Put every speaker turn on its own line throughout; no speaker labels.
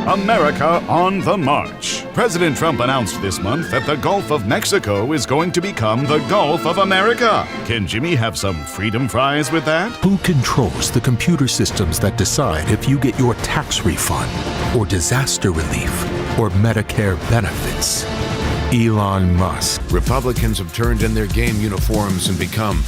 America on the March. President Trump announced this month that the Gulf of Mexico is going to become the Gulf of America. Can Jimmy have some freedom fries with that?
Who controls the computer systems that decide if you get your tax refund, or disaster relief, or Medicare benefits? Elon Musk.
Republicans have turned in their game uniforms and become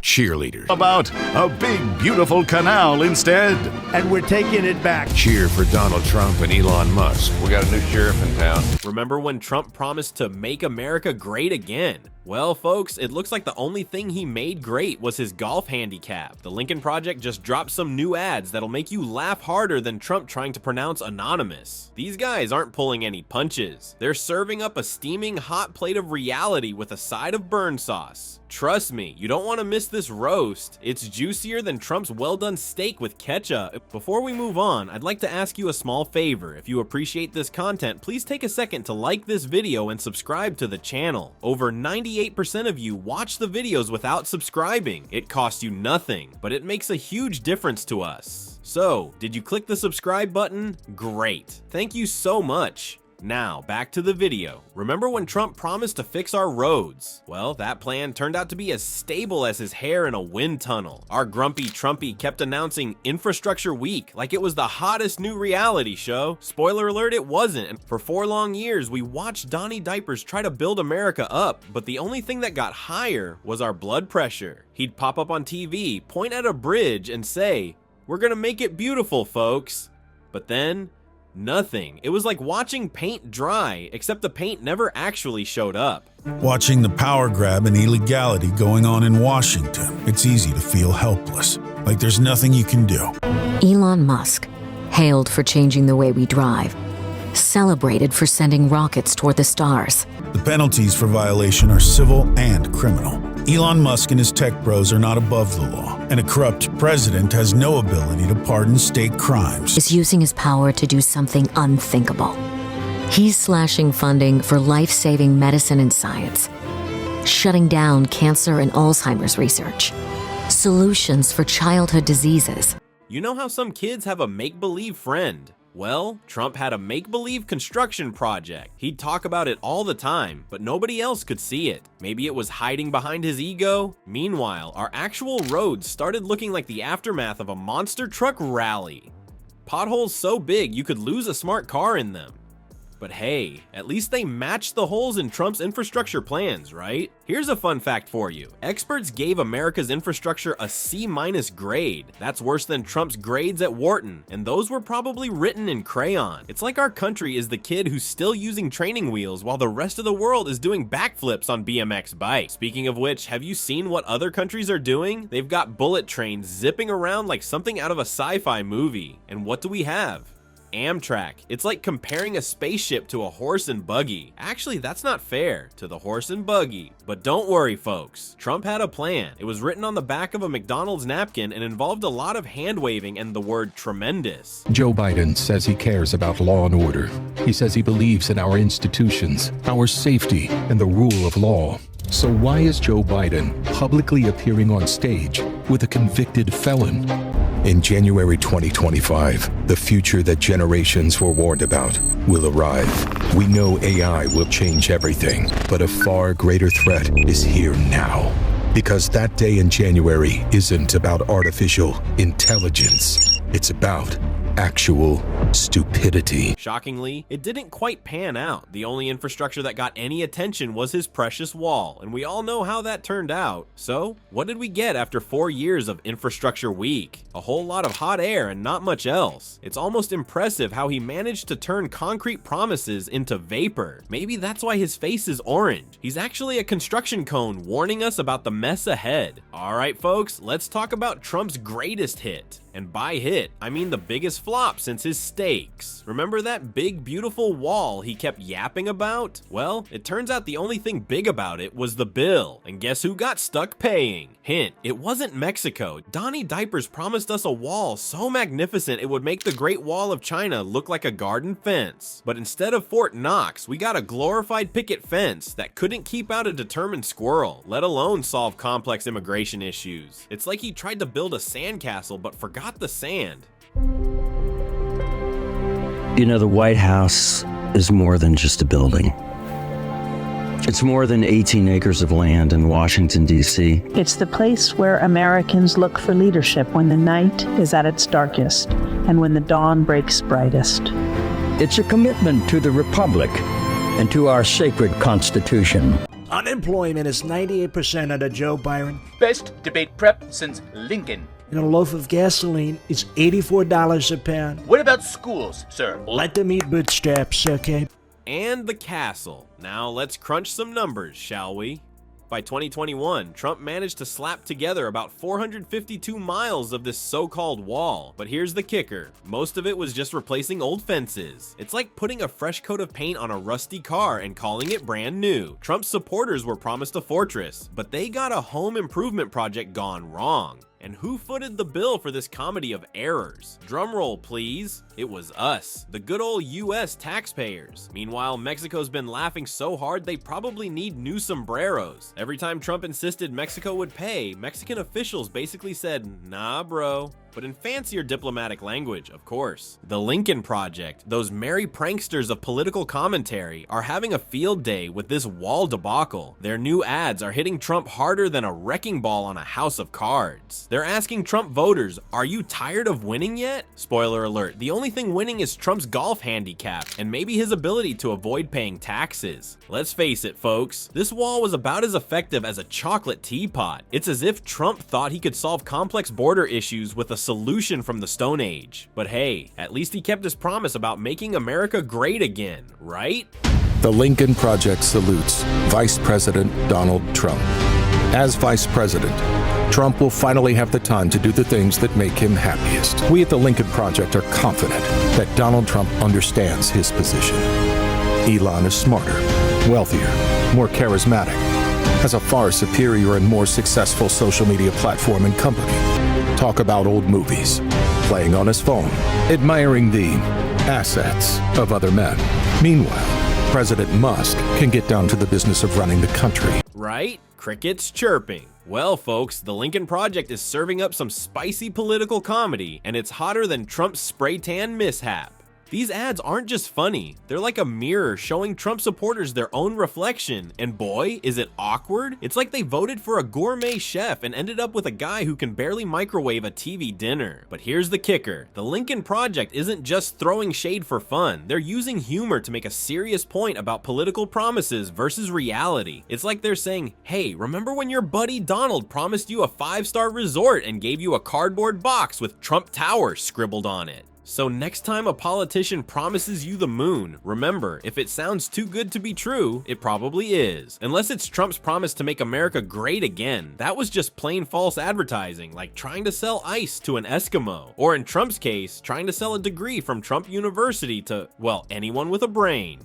cheerleaders.
About a big, beautiful canal instead.
And we're taking it back.
Cheer for Donald Trump and Elon Musk.
We got a new sheriff in town.
Remember when Trump promised to make America great again? Well, folks, it looks like the only thing he made great was his golf handicap. The Lincoln Project just dropped some new ads that'll make you laugh harder than Trump trying to pronounce anonymous. These guys aren't pulling any punches. They're serving up a steaming hot plate of reality with a side of burn sauce. Trust me, you don't want to miss this roast. It's juicier than Trump's well-done steak with ketchup. Before we move on, I'd like to ask you a small favor. If you appreciate this content, please take a second to like this video and subscribe to the channel. Over 98% of you watch the videos without subscribing. It costs you nothing, but it makes a huge difference to us. So, did you click the subscribe button? Great. Thank you so much. Now, back to the video. Remember when Trump promised to fix our roads? Well, that plan turned out to be as stable as his hair in a wind tunnel. Our grumpy Trumpy kept announcing Infrastructure Week like it was the hottest new reality show. Spoiler alert, it wasn't, and for 4 long years, we watched Donnie Diapers try to build America up, but the only thing that got higher was our blood pressure. He'd pop up on TV, point at a bridge, and say, "We're gonna make it beautiful, folks." But then, nothing. It was like watching paint dry, except the paint never actually showed up.
Watching the power grab and illegality going on in Washington, it's easy to feel helpless, like there's nothing you can do.
Elon Musk, hailed for changing the way we drive, celebrated for sending rockets toward the stars.
The penalties for violation are civil and criminal. Elon Musk and his tech bros are not above the law, and a corrupt president has no ability to pardon state crimes.
Is using his power to do something unthinkable. He's slashing funding for life-saving medicine and science, shutting down cancer and Alzheimer's research, solutions for childhood diseases.
You know how some kids have a make-believe friend? Well, Trump had a make-believe construction project. He'd talk about it all the time, but nobody else could see it. Maybe it was hiding behind his ego? Meanwhile, our actual roads started looking like the aftermath of a monster truck rally. Potholes so big you could lose a smart car in them. But hey, at least they matched the holes in Trump's infrastructure plans, right? Here's a fun fact for you. Experts gave America's infrastructure a C- grade. That's worse than Trump's grades at Wharton, and those were probably written in crayon. It's like our country is the kid who's still using training wheels while the rest of the world is doing backflips on BMX bikes. Speaking of which, have you seen what other countries are doing? They've got bullet trains zipping around like something out of a sci-fi movie. And what do we have? Amtrak. It's like comparing a spaceship to a horse and buggy. Actually, that's not fair to the horse and buggy. But don't worry, folks. Trump had a plan. It was written on the back of a McDonald's napkin and involved a lot of hand-waving and the word tremendous.
Joe Biden says he cares about law and order. He says he believes in our institutions, our safety, and the rule of law. So why is Joe Biden publicly appearing on stage with a convicted felon? In January 2025, the future that generations were warned about will arrive. We know AI will change everything, but a far greater threat is here now. Because that day in January isn't about artificial intelligence. It's about actual stupidity.
Shockingly, it didn't quite pan out. The only infrastructure that got any attention was his precious wall, and we all know how that turned out. So, what did we get after 4 years of Infrastructure Week? A whole lot of hot air and not much else. It's almost impressive how he managed to turn concrete promises into vapor. Maybe that's why his face is orange. He's actually a construction cone warning us about the mess ahead. Alright folks, let's talk about Trump's greatest hit. And by hit, I mean the biggest flop since his steaks. Remember that big beautiful wall he kept yapping about? Well, it turns out the only thing big about it was the bill. And guess who got stuck paying? Hint, it wasn't Mexico. Donnie Diapers promised us a wall so magnificent it would make the Great Wall of China look like a garden fence. But instead of Fort Knox, we got a glorified picket fence that couldn't keep out a determined squirrel, let alone solve complex immigration issues. It's like he tried to build a sandcastle but forgot the sand.
You know, the White House is more than just a building. It's more than 18 acres of land in Washington, D.C.
It's the place where Americans look for leadership when the night is at its darkest and when the dawn breaks brightest.
It's a commitment to the Republic and to our sacred Constitution.
Unemployment is 98% under Joe Biden.
Best debate prep since Lincoln.
And a loaf of gasoline is $84 a pound.
What about schools, sir?
Let them eat bootstraps, okay?
And the castle. Now let's crunch some numbers, shall we? By 2021, Trump managed to slap together about 452 miles of this so-called wall. But here's the kicker. Most of it was just replacing old fences. It's like putting a fresh coat of paint on a rusty car and calling it brand new. Trump's supporters were promised a fortress, but they got a home improvement project gone wrong. And who footed the bill for this comedy of errors? Drumroll, please. It was us, the good old US taxpayers. Meanwhile, Mexico's been laughing so hard they probably need new sombreros. Every time Trump insisted Mexico would pay, Mexican officials basically said, nah bro. But in fancier diplomatic language, of course. The Lincoln Project, those merry pranksters of political commentary, are having a field day with this wall debacle. Their new ads are hitting Trump harder than a wrecking ball on a house of cards. They're asking Trump voters, are you tired of winning yet? Spoiler alert, the only thing winning is Trump's golf handicap, and maybe his ability to avoid paying taxes. Let's face it, folks, this wall was about as effective as a chocolate teapot. It's as if Trump thought he could solve complex border issues with a solution from the Stone Age. But hey, at least he kept his promise about making America great again, right?
The Lincoln Project salutes Vice President Donald Trump. As Vice President, Trump will finally have the time to do the things that make him happiest. We at the Lincoln Project are confident that Donald Trump understands his position. Elon is smarter, wealthier, more charismatic, has a far superior and more successful social media platform and company. Talk about old movies, playing on his phone, admiring the assets of other men. Meanwhile, President Musk can get down to the business of running the country.
Right? Crickets chirping. Well, folks, the Lincoln Project is serving up some spicy political comedy, and it's hotter than Trump's spray tan mishap. These ads aren't just funny, they're like a mirror showing Trump supporters their own reflection, and boy, is it awkward? It's like they voted for a gourmet chef and ended up with a guy who can barely microwave a TV dinner. But here's the kicker, the Lincoln Project isn't just throwing shade for fun, they're using humor to make a serious point about political promises versus reality. It's like they're saying, hey, remember when your buddy Donald promised you a 5-star resort and gave you a cardboard box with Trump Tower scribbled on it? So next time a politician promises you the moon, remember, if it sounds too good to be true, it probably is. Unless it's Trump's promise to make America great again. That was just plain false advertising, like trying to sell ice to an Eskimo. Or in Trump's case, trying to sell a degree from Trump University to, well, anyone with a brain.